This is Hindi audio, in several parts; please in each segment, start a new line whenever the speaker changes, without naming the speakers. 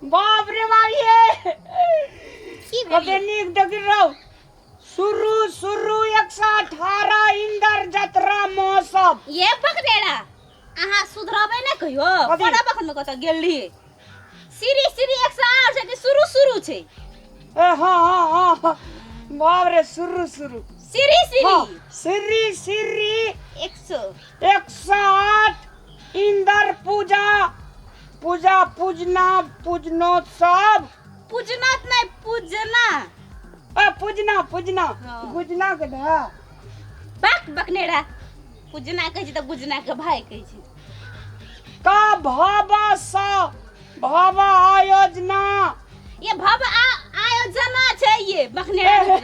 बाप रे बाप ये कते नीक देख रहो शुरू शुरू 118 इंदर जत्रा महोत्सव
ये पकड़ेड़ा आहा सुधरबे नै कहियो बड़ा बखन में कत गेली सीरी सीरी 108 से कि शुरू शुरू छे
ए हां बाप रे शुरू शुरू
सीरी सीरी
सीरी सीरी
108
इंदर पूजा पूजा पूजना पूजनोत्सव
पूजनात नहीं पूजना
पूजना पूजना गुजना के दा
बक बकनेड़ा पूजना कहि त गुजना के भाई कहि छी
का भावा आयोजना
ये भव आयोजना छे ये बकनेड़ा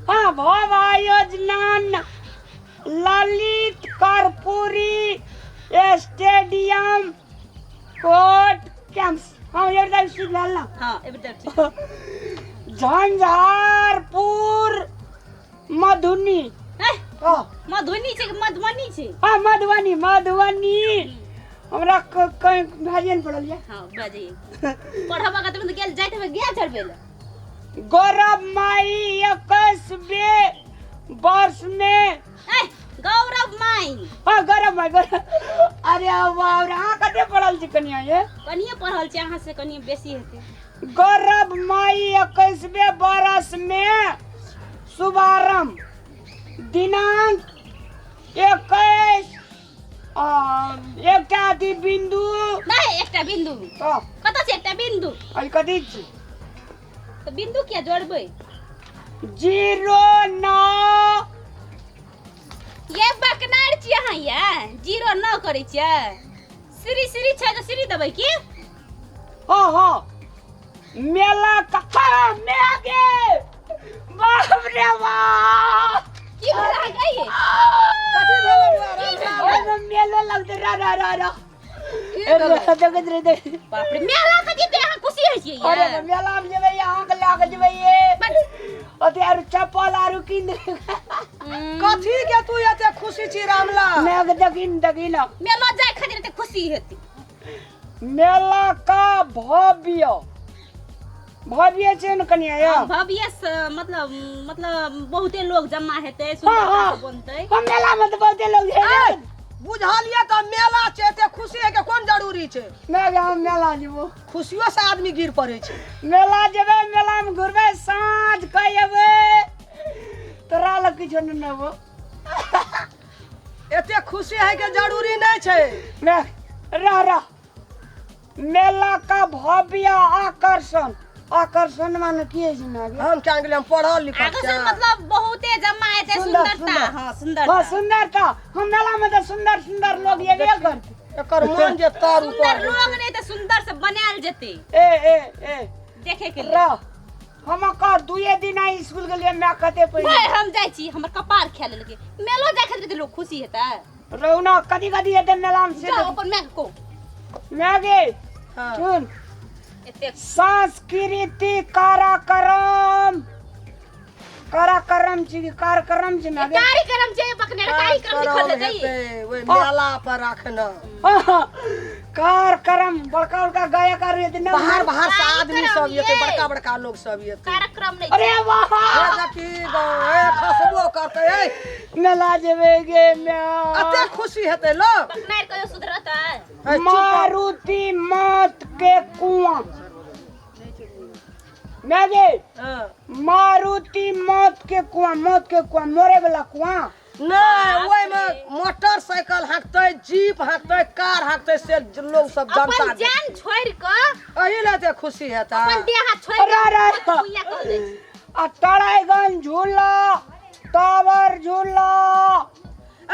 हां भाव आयोजना Lalit Karpoori stadium court camps हां ये दाई सीख लालना
हां एबे
झंझारपुर मधुनी
मधुबनी छे मधुबनी छे
हां मधुबनी मधुबनी हमरा कहीं भाजन पड़ल है
हां बाजी पढ़बा का तुम गेल जाइत में गया चढ़बेला
गौरव माई 21वें वर्ष में
गौरव माई
हां गौरव माई अरे वाह रे हां कते पढ़ल छी कनिया ये
कनिया पढ़ल छी अहाँ से कनिया बेसी हेते
गौरव माई 21वें वर्ष में शुभारंभ दिनांक 21 एकटा दी बिंदु
नहीं एकटा बिंदु कत से एकटा बिंदु
आई कथि छी
तो बिंदु क्या जोड़बै
09
ये बकनार छी अहाँ या 09 करै छियै श्री श्री छै तो श्री दबै की
हां मेला कथा में आगे बाप रे बाप
की हो रहा है ये
कथि भेल मेला लगते रा जगत रे दे
बाप रे मेला कथि ते अहाँ खुशी होइ छियै
अरे मेला में जेबै अहाँ के लाग जेबै ये अते आर चप्पल आरु किन
कथि के तू एते खुशी छी रामला
मैं दगिन
मेला जाय खातिर ते खुशी हेती
मेला का भव्य छै न कनिया या
भव्य मतलब बहुते लोग जमा हेते सुंदरता से बनतै
हम मेला में तो बहुते लोग है
बुझलिए त मेला छै एते खुशी है के कोन जरूरी छै
मैं हम मेला जेबो
खुशियो से आदमी गिर पड़े छै
मेला जेबै मेला में घुरबै साँझ क एबै तोरा लग किछो न नेबो
एते खुशी है के जरूरी नहीं छै
मैं रह मेला का भव्य आकर्षण माने की है ना
हम क्या गेल हम पढ़ल लिखल
आकर्षण मतलब बहुते जमा हेते सुंदरता हां सुंदरता
हां सुंदरता हम मेला में तो सुंदर सुंदर लोग ये करते
एकर मन जे तार ऊपर
सुंदर लोग नहीं तो सुंदर से बनायल जेते
ए
देखे के लिए
हम कर दुए दिन आई स्कूल के लिए मैं कते पहिले
हम जाय छी हमर कपार खा लेलके मेलो जाय खातिर लोग खुशी हेता
रौना कदी हेते मेला में से
अपन मैं को
मैं गे
हां
सुन
एते
सांस्कृतिक कार्यक्रम छी ना
कार्यक्रम छै बकने कार्यक्रम लिखल जाइए
ओए मेला पर रखना
कार्यक्रम बड़का गायक आ रहे ना
बाहर से आदमी सब ये बड़का लोग सब ये
कार्यक्रम नहीं
अरे वाह
ये देखी ए खसबो करते ए
मेला जेबे गे मैं
अते खुशी हेते लोग
बकनार कहियो सुधरता है
मारुति मत के कुआं मैं गे मारुति मत के कुआं मोरे वाला कुआं
नहीं ओए में मोटरसाइकिल हाकते जीप हाकते कार हाकते से लोग सब जनता
अपन जान छोड़ के
एही लेते खुशी हेता
अपन देह हाथ छोड़ के पूजा कर दे
आ तड़ाईगंज झूला टावर झूला
ए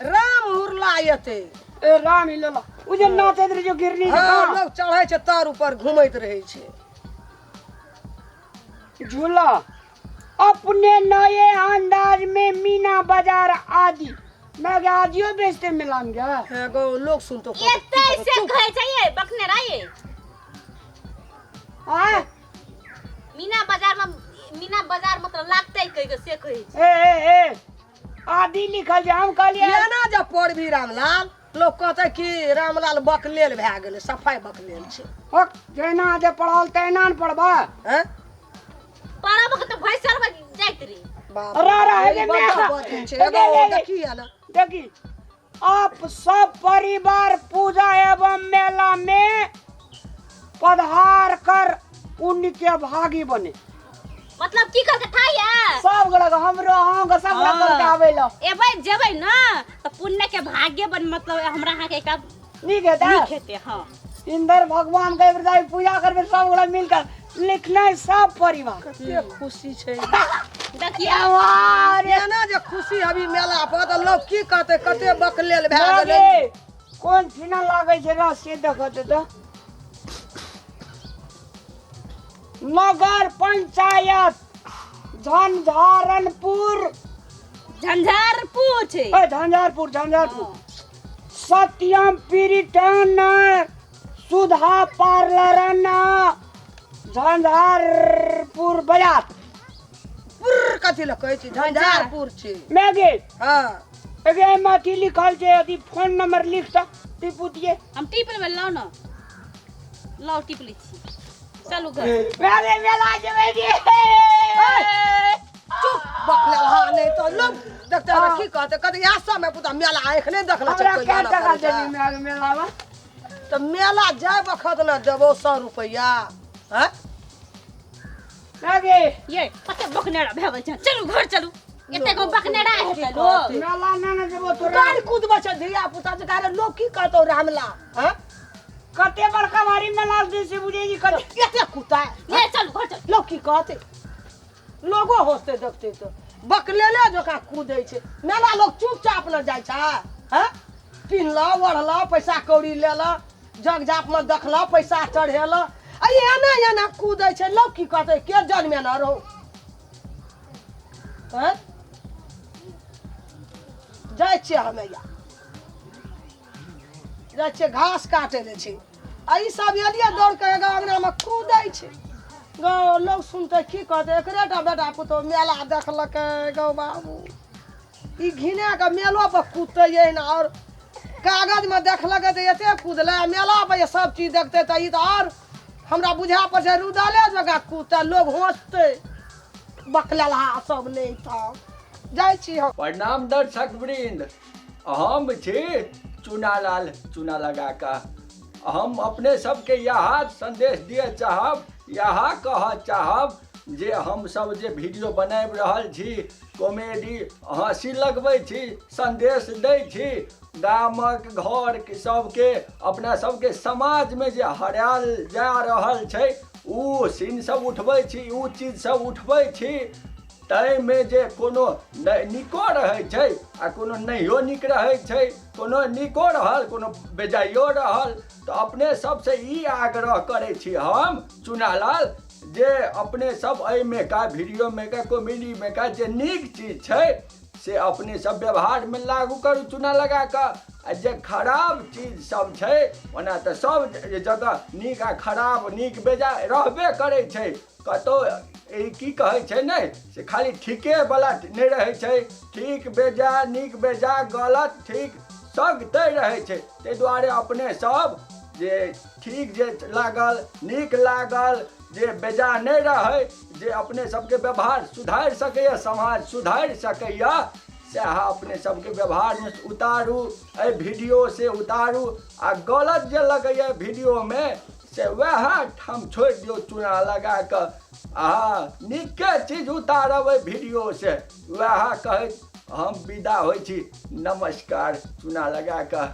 राम हुरला आयते
ए राम हिलला उ जे नाचैत रहे जो गिरनी
हां लोग चढ़ै छै तार ऊपर घुमैत रहै छै
झूला अपने नए अंदाज में मीना बाजार आदि मैं आदियो बेचते मिलान गया
एगो लोग सुन तो
एते से कहे चाहिए बकने राये
हां
मीना बाजार मतलब लागते कह के से कहे
ए आदि लिखल जे हम कहलिए
ये ना जब पढ़ भी रामलाल लोग कहते कि रामलाल बकलेल भए गेलै सफाई बकलेल छै
हो जहिना जे पढ़ल तहिना न पढ़बा
हैं
पढ़ब के तो भैसर में जाइत रही
बाप
अरे अरे
रे,
हे
बड़का
मेरा
बजै छै
हे
एगो
ले, ले, ले।
देखी है ना
देखी आप सब परिवार पूजा एवं मेला में पधार कर पुण्य के भागी बने
मतलब की करके था ये
सब गलत हमरो अहाँ के सब गलत करके आवे लो
एबै जेबै ना तो पुण्य के भाग्य बन मतलब हमरा यहाँ के एकटा
नीक है ता
लिख हेते हां
इंद्र भगवान के हृदय पूजा करबे सब गलत मिलकर लिखना है सब परिवार
कते खुशी छै
देखिए
अरे
एना जे खुशी अभी मेला पर त लोग की कहते कते बकलेल भए गेलै
लागे कोन फिना लागे छै रस से देखत तो नगर पंचायत झंझारनपुर
झंझारपुर छै
ए झंझारपुर सत्यम पीरिटन सुधा पार्लर झंझारपुर बाजार
पुर कथि ल कहै छै झंझारपुर छै
मैगे
हां
एगे माथी लिखल छै यदि फोन नंबर लिख त टिपू दिए
हम टिप लेबै लाओ ना लाओ टिप लै छी चलू घर
मैगे मेला जेबै गे
चुप बकलेल हां नहीं तो लोग देखते रह की कहते कते या समय पुता मेला एखने देखला छै
हमरा
कोई
के
जाना
टका
पड़ै
देबी मैगे मेला में
तो मेला जाय बखत न देबो 100 रुपया हैं
मैगे
ये कते बकनेड़ा भेबै छै चलू घर चलू एते को बकनेड़ा हेतै लोग
मेला न जेबो तोरा
गाड़ी कूदबा छै धिया पुता जे करे लोग की कहतो रामला हैं
कते बड़का भारी मेला दे से बुझे जी कते
एते कुता
ये चलू घर चलू
लोग की कहते लोगो हंसते देखते तो बकलेले जका कूदै छै मेला लोग चुपचाप न जाइ छै हैं पिनला ओढ़ला पैसा कौड़ी लेला जग जाप में देखला पैसा चढ़ेला आ एना एना कूदै छै लोग की कहते के जन्मे न रहो हैं जाइ छियै हमे या जाइ छियै घास काटे ले छी आ ई सब एलिया दौड़ के एगो अंगना में कूदै छै गो लोग सुनते की कहते एकरेटा बेटा पुतो मेला देखलकै गो बाबू ई घिने के मेलो पर कूदते ना और कागज में देखलकै तो एते कूदले मेला पर ये सब चीज देखते तो ई तो और हमरा बुझा पर से रुदले जगह कूदते लोग हंसते बकलला सब नहीं था जाइ छी हम
प्रणाम दर्शक वृंद हम छी चुनालाल चुना लगा का हम अपने सबके यहाँ संदेश दिए चाहब यहाँ कह चाहब जे हम सब जे वीडियो बनाबि रहल छी कॉमेडी हंसी लगबै छी संदेश दै छी गामक घर के सबके अपना सबके समाज में जे हरायल जा रहल छै उ सीन सब उठबै छी उ चीज सब उठबै छी ताहिमे जे कोनो नीको रहै छै आ कोनो नहियो नीक रहै छै कोनो नीको रहल कोनो बेजाइयो रहल तऽ अपने सबसे ई आग्रह करै छी हम चुनालाल जे अपने सब एहिमे का वीडियो में का कॉमेडी में का जे नीक चीज छै से अपने सब व्यवहार में लागू करू चुना लगा कऽ आ जे खराब चीज सब छै ओना तऽ सब जगह नीक आ खराब नीक बेजाय रहबे करै छै कतहु की कहै छै ने से खाली ठीके वाला नहीं रहे छै ठीक बेजा नीक बेजा गलत ठीक सब तय रहे छै ताहि दुआरे अपने सब जे ठीक जे लागल नीक लागल जे बेजा नहीं रहे जे अपने सबके व्यवहार सुधार सकैया समाज सुधार सकैया से अहाँ अपने सबके व्यवहार में उतारू एहि वीडियो से उतारू आ गलत जे लगैया वीडियो में से वह ठाम छोड़ दियो चूना लगा कर नीके चीज उतारब वीडियो से वह कहैत हम विदा होइ छी नमस्कार चूना लगा कर।